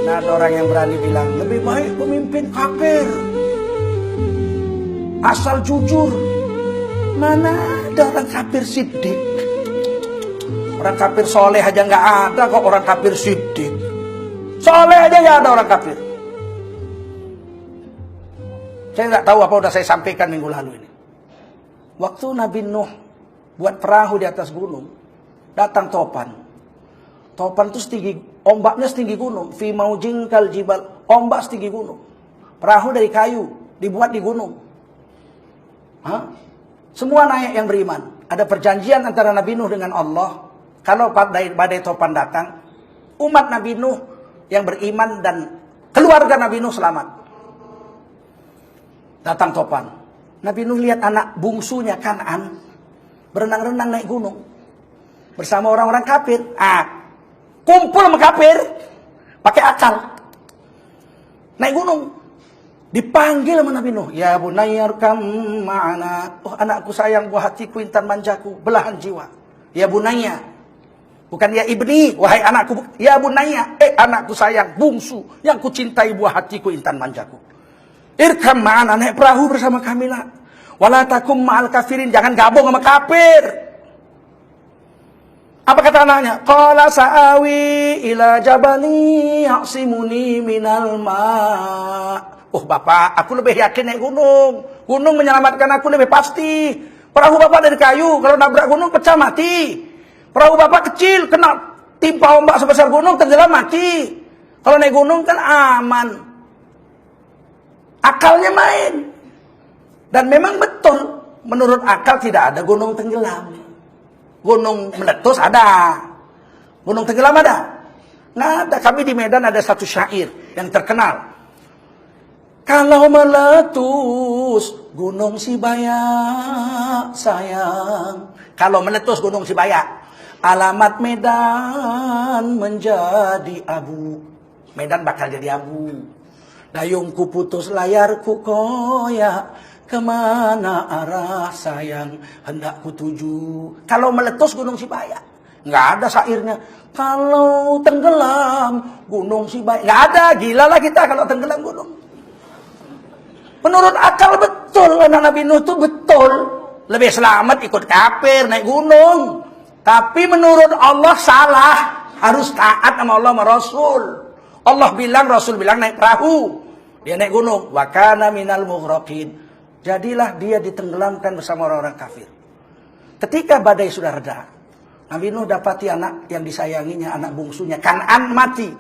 Nah, ada orang yang berani bilang lebih baik pemimpin kafir asal jujur. Mana ada orang kafir siddiq? Orang kafir soleh aja nggak ada kok orang kafir siddiq. Soleh aja nggak ada orang kafir. Saya nggak tahu apa udah saya sampaikan minggu lalu ini. Waktu Nabi Nuh buat perahu di atas gunung, datang topan. Topan itu setinggi, ombaknya setinggi gunung. Fi maujin kal jibal, ombak setinggi gunung. Perahu dari kayu, dibuat di gunung. Hah? Semua naik yang beriman. Ada perjanjian antara Nabi Nuh dengan Allah. Kalau badai topan datang, umat Nabi Nuh yang beriman dan keluarga Nabi Nuh selamat. Datang topan. Nabi Nuh lihat anak bungsunya Kan'an berenang-renang naik gunung bersama orang-orang kafir. Kumpul sama kafir pakai akal. Naik gunung. Dipanggil sama Nabi Nuh, ya bunayya arkam ma'ana. Oh anakku sayang, buah hatiku, intan manjaku, belahan jiwa. Ya bunayya. Bukan ya ibni, wahai anakku. Ya bunayya, anakku sayang, bungsu, yang kucintai, buah hatiku, intan manjaku. Irkam ma'ana, naik perahu bersama kami nak. Wala takum ma'al kafirin, jangan gabung sama kafir. Apa kata anaknya? Qala sa'awi ila jabali ya'simuni minal ma'. Oh bapak, aku lebih yakin naik gunung. Gunung menyelamatkan aku lebih pasti. Perahu bapak dari kayu, kalau nabrak gunung pecah mati. Perahu bapak kecil, kena timpa ombak sebesar gunung, tenggelam mati. Kalau naik gunung kan aman. Akalnya main. Dan memang betul, menurut akal tidak ada gunung tenggelam. Gunung meletus ada. Gunung tenggelam ada? Nggak ada. Kami di Medan ada satu syair yang terkenal. Kalau meletus Gunung Sibaya sayang. Kalau meletus Gunung Sibaya, alamat Medan menjadi abu. Medan bakal jadi abu. Dayungku putus, layarku koyak, kemana arah sayang hendak ku tuju. Kalau meletus Gunung Sibaya, nggak ada syairnya. Kalau tenggelam Gunung Sibaya, nggak ada. Gila lah kita kalau tenggelam gunung. Menurut akal betul, anak Nabi Nuh itu betul. Lebih selamat ikut kafir, naik gunung. Tapi menurut Allah salah. Harus taat sama Allah sama Rasul. Allah bilang, Rasul bilang naik perahu. Dia naik gunung. Wa kana minal mughraqin. Jadilah dia ditenggelamkan bersama orang-orang kafir. Ketika badai sudah reda, Nabi Nuh dapati anak yang disayanginya, anak bungsunya Kan'an mati.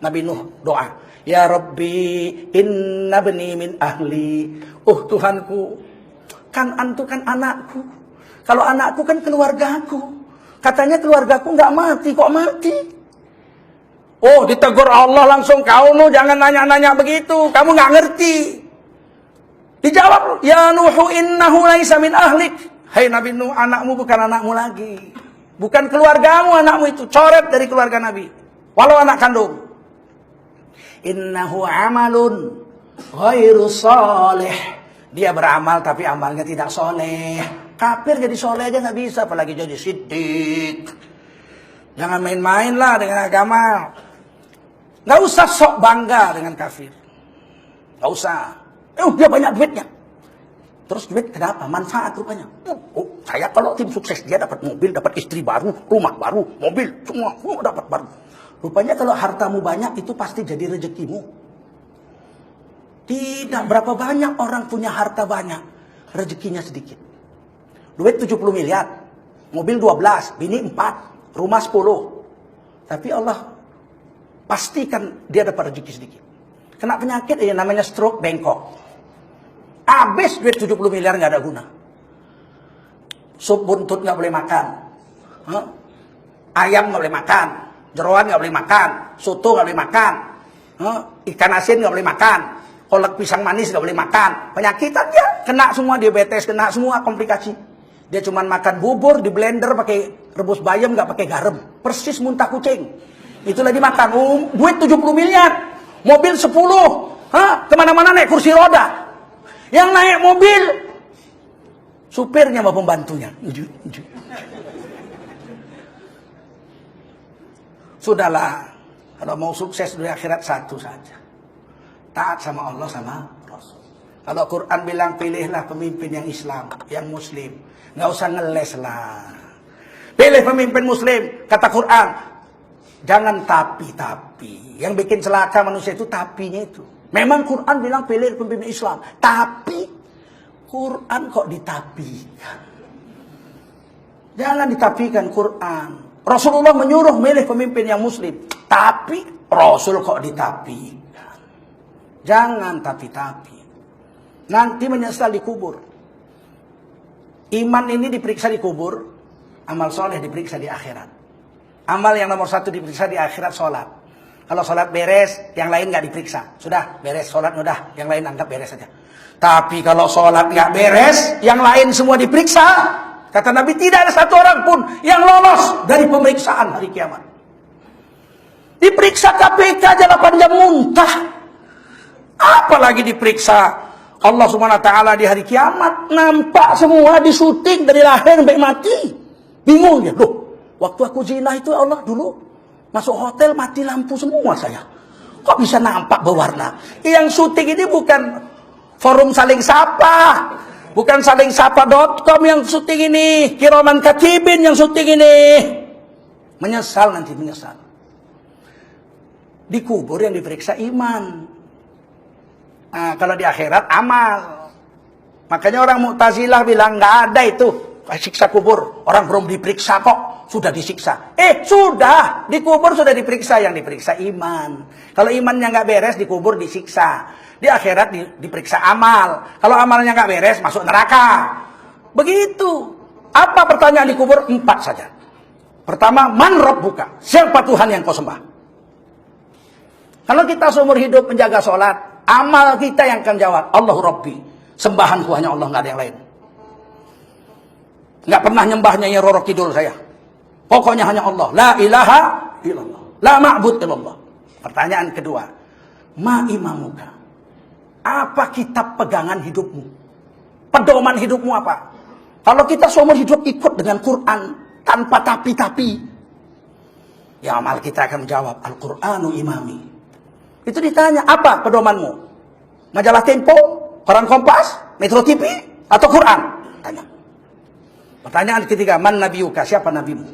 Nabi Nuh doa. Ya Rabbi, inna bani min ahli. Oh Tuhanku, Kan'an itu kan anakku. Kalau anakku kan keluargaku. Katanya keluargaku nggak mati, kok mati? Oh, ditegur Allah langsung, kau Nuh jangan nanya-nanya begitu. Kamu nggak ngerti. Dijawab, ya Nuhu innahu laisa min ahlik. Hai Nabi Nuh, anakmu bukan anakmu lagi. Bukan keluargamu anakmu itu. Coret dari keluarga Nabi. Walau anak kandung. Innahu amalun ghairu salih. Dia beramal tapi amalnya tidak soleh. Kafir jadi soleh aja nggak bisa, apalagi jadi siddiq. Jangan main-main lah dengan agama. Nggak usah sok bangga dengan kafir. Nggak usah. Dia banyak duitnya. Terus duit kenapa? Manfaat rupanya. Saya kalau tim sukses, dia dapat mobil, dapat istri baru, rumah baru, mobil, semua dapat baru. Rupanya kalau hartamu banyak itu pasti jadi rezekimu. Tidak, berapa banyak orang punya harta banyak, rezekinya sedikit. Duit 70 miliar, mobil 12, bini 4, rumah 10. Tapi Allah pastikan dia dapat rezeki sedikit. Kena penyakit yang namanya stroke, bengkok. Habis duit 70 miliar nggak ada guna. Sup buntut nggak boleh makan. Ayam nggak boleh makan. Jeroan nggak boleh makan, soto nggak boleh makan, ikan asin nggak boleh makan, kolak pisang manis nggak boleh makan. Penyakitan dia kena semua, diabetes, kena semua komplikasi. Dia cuma makan bubur di blender pakai rebus bayam, nggak pakai garam, persis muntah kucing. Itulah dimakan. Duit 70 miliar, mobil 10, kemana-mana naik kursi roda. Yang naik mobil supirnya sama pembantunya. Sudahlah, Kalau mau sukses di akhirat satu saja. Taat sama Allah sama Rasul. Kalau Quran bilang pilihlah pemimpin yang Islam, yang Muslim. Nggak usah ngeles lah. Pilih pemimpin Muslim. Kata Quran, jangan tapi. Yang bikin celaka manusia itu tapinya itu. Memang Quran bilang pilih pemimpin Islam. Tapi Quran kok ditapikan. Jangan ditapikan Quran. Rasulullah menyuruh milih pemimpin yang Muslim. Tapi Rasul kok ditapikan. Jangan tapi. Nanti menyesal di kubur. Iman ini diperiksa di kubur. Amal soleh diperiksa di akhirat. Amal yang nomor 1 diperiksa di akhirat sholat. Kalau sholat beres, yang lain nggak diperiksa. Sudah beres sholat, udah yang lain anggap beres saja. Tapi kalau sholat nggak beres, yang lain semua diperiksa. Kata Nabi, tidak ada satu orang pun yang lolos dari pemeriksaan hari kiamat. Diperiksa KPK aja 8 jam muntah. Apalagi diperiksa Allah Subhanahu wa taala di hari kiamat. Nampak semua di syuting dari lahir sampai mati. Bingung ya, loh. Waktu aku zina itu Allah dulu masuk hotel mati lampu semua saya. Kok bisa nampak berwarna? Yang syuting ini bukan forum saling sapa. Bukan saling sapa.com yang syuting ini. Kiraman Katibin yang syuting ini. Menyesal nanti, menyesal. Di kubur yang diperiksa iman. Nah, kalau di akhirat amal. Makanya orang Mu'tazilah bilang nggak ada itu siksa kubur. Orang belum diperiksa kok sudah disiksa. Sudah di kubur sudah diperiksa, yang diperiksa iman. Kalau imannya nggak beres di kubur disiksa. Di akhirat diperiksa amal. Kalau amalnya nggak beres masuk neraka. Begitu. Apa pertanyaan di kubur? 4 saja. Pertama, man rabbuka? Siapa Tuhan yang kau sembah? Kalau kita seumur hidup menjaga sholat, amal kita yang akan jawab, Allahu Rabbi. Sembahanku hanya Allah, nggak ada yang lain. Nggak pernah nyembahnya ya Roro Kidul saya. Pokoknya hanya Allah. La ilaha illallah. La ma'bud illallah. Pertanyaan kedua, ma imamuka? Apa kitab pegangan hidupmu? Pedoman hidupmu apa? Kalau kita seumur hidup ikut dengan Quran tanpa tapi-tapi, ya amal kita akan menjawab, Al-Qur'anu imami. Itu ditanya, apa pedomanmu? Majalah Tempo, Koran Kompas, Metro TV, atau Quran? Tanya. Pertanyaan ketiga, man nabiyuka? Siapa nabimu?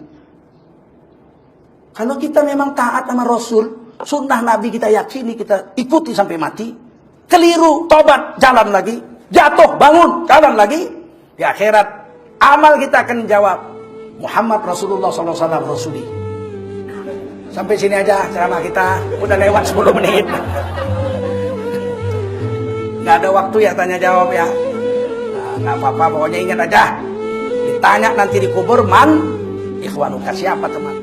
Kalau kita memang taat sama Rasul, sunnah Nabi kita yakini, kita ikuti sampai mati, keliru, tobat, jalan lagi, jatuh, bangun, jalan lagi, di akhirat, amal kita akan jawab, Muhammad Rasulullah SAW Rasuli. Sampai sini aja ceramah kita, udah lewat 10 menit. Nggak ada waktu ya tanya jawab ya. Nah, nggak apa-apa, pokoknya ingat aja. Ditanya nanti di kubur, man ikhwanuka? Siapa teman?